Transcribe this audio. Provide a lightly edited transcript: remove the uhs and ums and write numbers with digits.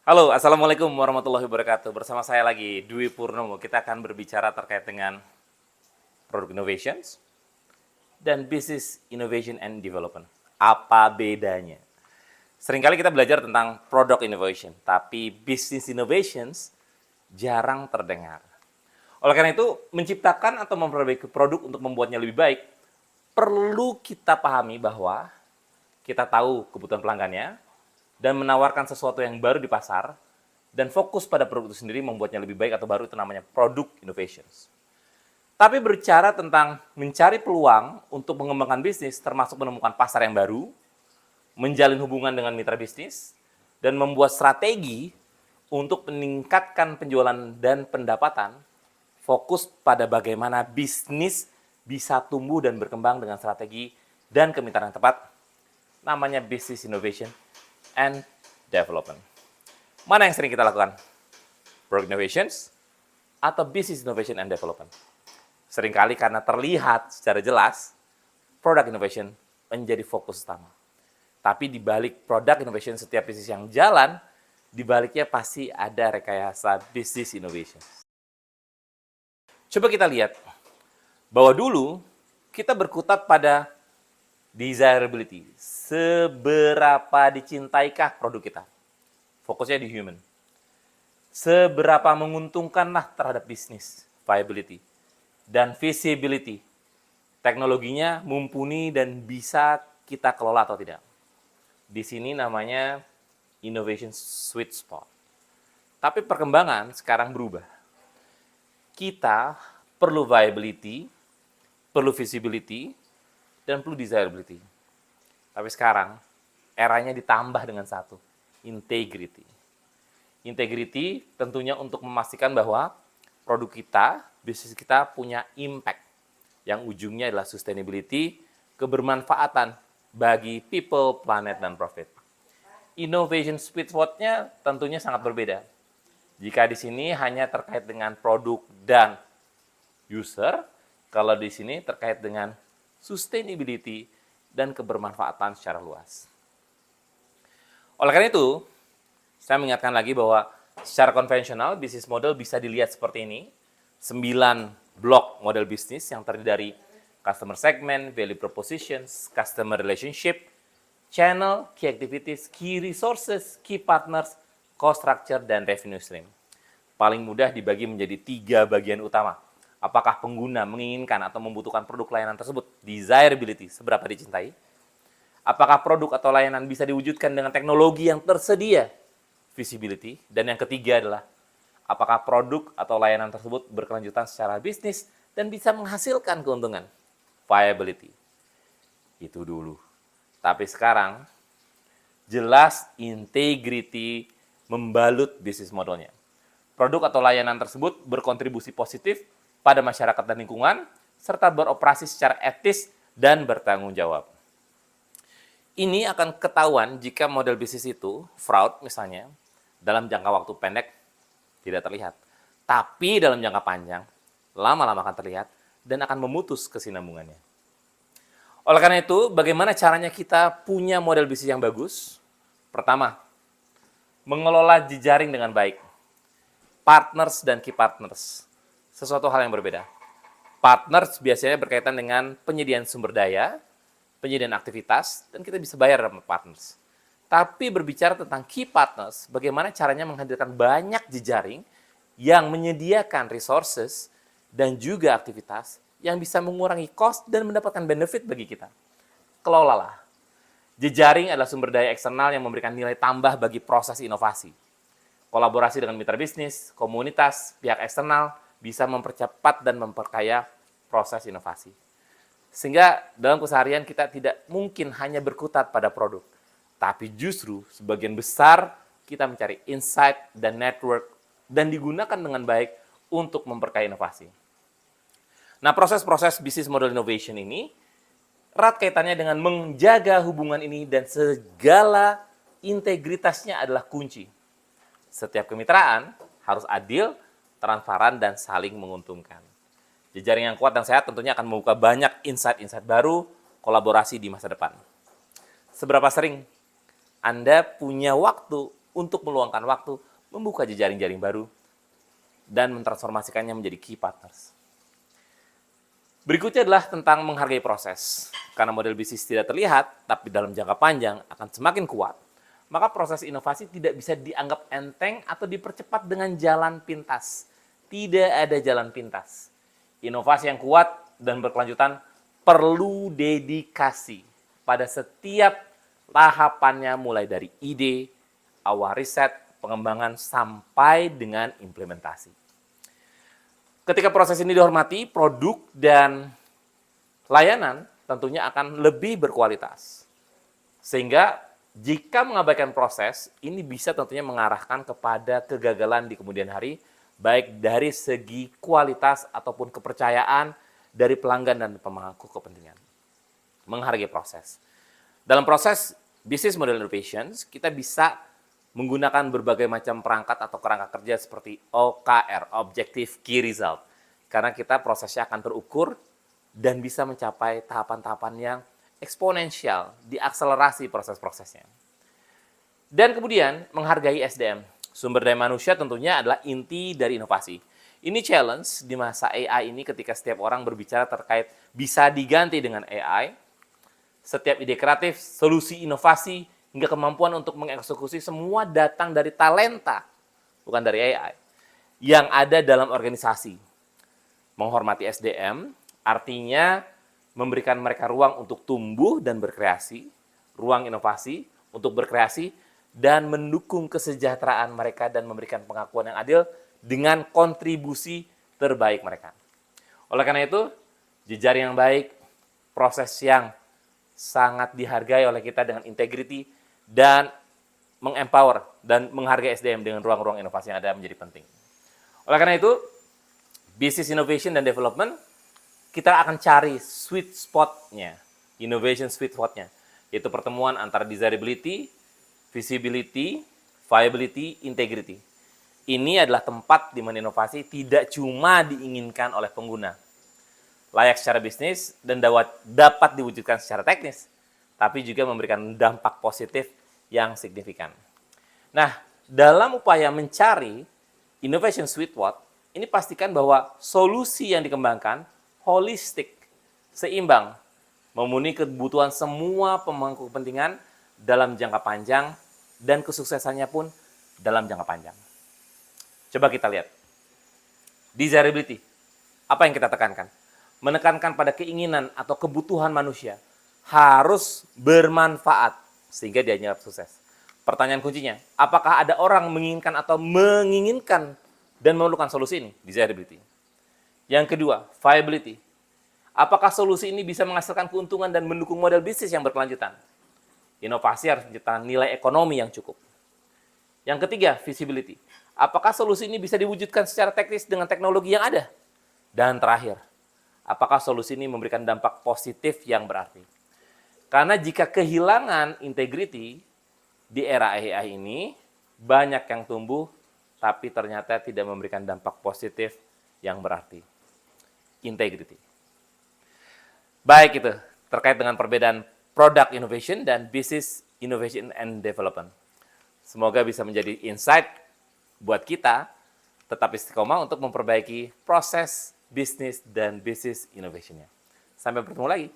Halo, Assalamualaikum warahmatullahi wabarakatuh. Bersama saya lagi, Dwi Purnomo. Kita akan berbicara terkait dengan product innovations dan business innovation and development. Apa bedanya? Seringkali kita belajar tentang product innovation, tapi business innovations jarang terdengar. Oleh karena itu, menciptakan atau memperbaiki produk untuk membuatnya lebih baik, perlu kita pahami bahwa kita tahu kebutuhan pelanggannya, dan menawarkan sesuatu yang baru di pasar, dan fokus pada produk itu sendiri membuatnya lebih baik atau baru, itu namanya product innovations. Tapi berbicara tentang mencari peluang untuk mengembangkan bisnis, termasuk menemukan pasar yang baru, menjalin hubungan dengan mitra bisnis, dan membuat strategi untuk meningkatkan penjualan dan pendapatan, fokus pada bagaimana bisnis bisa tumbuh dan berkembang dengan strategi dan kemitraan yang tepat, namanya business innovation and development. Mana yang sering kita lakukan? Product innovations atau business innovation and development? Seringkali karena terlihat secara jelas, product innovation menjadi fokus utama. Tapi di balik product innovation, setiap bisnis yang jalan, di baliknya pasti ada rekayasa business innovation. Coba kita lihat bahwa dulu kita berkutat pada desirability. Seberapa dicintaikah produk kita? Fokusnya di human. Seberapa menguntungkanlah terhadap bisnis, viability, dan visibility. Teknologinya mumpuni dan bisa kita kelola atau tidak. Di sini namanya innovation sweet spot. Tapi perkembangan sekarang berubah. Kita perlu viability, perlu visibility, dan perlu desirability. Tapi sekarang, eranya ditambah dengan satu, integrity. Integrity tentunya untuk memastikan bahwa produk kita, bisnis kita punya impact, yang ujungnya adalah sustainability, kebermanfaatan bagi people, planet, dan profit. Innovation sweet spot-nya tentunya sangat berbeda. Jika di sini hanya terkait dengan produk dan user, kalau di sini terkait dengan sustainability dan kebermanfaatan secara luas. Oleh karena itu, saya mengingatkan lagi bahwa secara konvensional, bisnis model bisa dilihat seperti ini. 9 blok model bisnis yang terdiri dari customer segment, value propositions, customer relationship, channel, key activities, key resources, key partners, cost structure, dan revenue stream. Paling mudah dibagi menjadi 3 bagian utama. Apakah pengguna menginginkan atau membutuhkan produk layanan tersebut? Desirability, seberapa dicintai. Apakah produk atau layanan bisa diwujudkan dengan teknologi yang tersedia? Visibility. Dan yang ketiga adalah, apakah produk atau layanan tersebut berkelanjutan secara bisnis dan bisa menghasilkan keuntungan? Viability. Itu dulu. Tapi sekarang, jelas integrity membalut bisnis modelnya. Produk atau layanan tersebut berkontribusi positif pada masyarakat dan lingkungan, serta beroperasi secara etis dan bertanggung jawab. Ini akan ketahuan jika model bisnis itu, fraud misalnya, dalam jangka waktu pendek tidak terlihat. Tapi dalam jangka panjang, lama-lama akan terlihat dan akan memutus kesinambungannya. Oleh karena itu, bagaimana caranya kita punya model bisnis yang bagus? Pertama, mengelola jejaring dengan baik. Partners dan key partners. Sesuatu hal yang berbeda. Partners biasanya berkaitan dengan penyediaan sumber daya, penyediaan aktivitas, dan kita bisa bayar sama partners. Tapi berbicara tentang key partners, bagaimana caranya menghadirkan banyak jejaring yang menyediakan resources dan juga aktivitas yang bisa mengurangi cost dan mendapatkan benefit bagi kita. Kelolalah. Jejaring adalah sumber daya eksternal yang memberikan nilai tambah bagi proses inovasi. Kolaborasi dengan mitra bisnis, komunitas, pihak eksternal bisa mempercepat dan memperkaya proses inovasi. Sehingga dalam keseharian kita tidak mungkin hanya berkutat pada produk, tapi justru sebagian besar kita mencari insight dan network dan digunakan dengan baik untuk memperkaya inovasi. Nah, proses-proses bisnis model innovation ini erat kaitannya dengan menjaga hubungan ini dan segala integritasnya adalah kunci. Setiap kemitraan harus adil, transparan, dan saling menguntungkan. Jejaring yang kuat dan sehat tentunya akan membuka banyak insight-insight baru, kolaborasi di masa depan. Seberapa sering Anda punya waktu untuk meluangkan waktu, membuka jejaring-jaring baru, dan mentransformasikannya menjadi key partners. Berikutnya adalah tentang menghargai proses. Karena model bisnis tidak terlihat, tapi dalam jangka panjang akan semakin kuat, maka proses inovasi tidak bisa dianggap enteng atau dipercepat dengan jalan pintas. Tidak ada jalan pintas. Inovasi yang kuat dan berkelanjutan perlu dedikasi pada setiap tahapannya, mulai dari ide, awal riset, pengembangan, sampai dengan implementasi. Ketika proses ini dihormati, produk dan layanan tentunya akan lebih berkualitas. Sehingga jika mengabaikan proses, ini bisa tentunya mengarahkan kepada kegagalan di kemudian hari, baik dari segi kualitas ataupun kepercayaan dari pelanggan dan pemangku kepentingan. Menghargai proses. Dalam proses business model innovations, kita bisa menggunakan berbagai macam perangkat atau kerangka kerja seperti OKR, Objective Key Result. Karena kita prosesnya akan terukur dan bisa mencapai tahapan-tahapan yang eksponensial, diakselerasi proses-prosesnya. Dan kemudian menghargai SDM. Sumber daya manusia tentunya adalah inti dari inovasi. Ini challenge di masa AI ini ketika setiap orang berbicara terkait bisa diganti dengan AI. Setiap ide kreatif, solusi inovasi, hingga kemampuan untuk mengeksekusi semua datang dari talenta, bukan dari AI, yang ada dalam organisasi. Menghormati SDM, artinya memberikan mereka ruang untuk tumbuh dan berkreasi, ruang inovasi untuk berkreasi, dan mendukung kesejahteraan mereka dan memberikan pengakuan yang adil dengan kontribusi terbaik mereka. Oleh karena itu, jejaring yang baik, proses yang sangat dihargai oleh kita dengan integriti, dan mengempower dan menghargai SDM dengan ruang-ruang inovasi yang ada menjadi penting. Oleh karena itu, business innovation dan development, kita akan cari sweet spot-nya, innovation sweet spot-nya, yaitu pertemuan antara desirability, visibility, viability, integrity. Ini adalah tempat di mana inovasi tidak cuma diinginkan oleh pengguna, layak secara bisnis dan dapat diwujudkan secara teknis, tapi juga memberikan dampak positif yang signifikan. Nah, dalam upaya mencari innovation sweet spot, ini pastikan bahwa solusi yang dikembangkan holistik, seimbang, memenuhi kebutuhan semua pemangku kepentingan dalam jangka panjang, dan kesuksesannya pun dalam jangka panjang. Coba kita lihat. Desirability. Apa yang kita tekankan? Menekankan pada keinginan atau kebutuhan manusia harus bermanfaat sehingga dia dianggap sukses. Pertanyaan kuncinya, apakah ada orang menginginkan atau menginginkan dan memerlukan solusi ini? Desirability. Yang kedua, viability. Apakah solusi ini bisa menghasilkan keuntungan dan mendukung model bisnis yang berkelanjutan? Inovasi harus menciptakan nilai ekonomi yang cukup. Yang ketiga, visibility. Apakah solusi ini bisa diwujudkan secara teknis dengan teknologi yang ada? Dan terakhir, apakah solusi ini memberikan dampak positif yang berarti? Karena jika kehilangan integriti di era AI ini, banyak yang tumbuh, tapi ternyata tidak memberikan dampak positif yang berarti. Integrity. Baik itu, terkait dengan perbedaan product innovation dan business innovation and development. Semoga bisa menjadi insight buat kita, tetap istiqomah untuk memperbaiki proses bisnis dan business innovation-nya. Sampai bertemu lagi.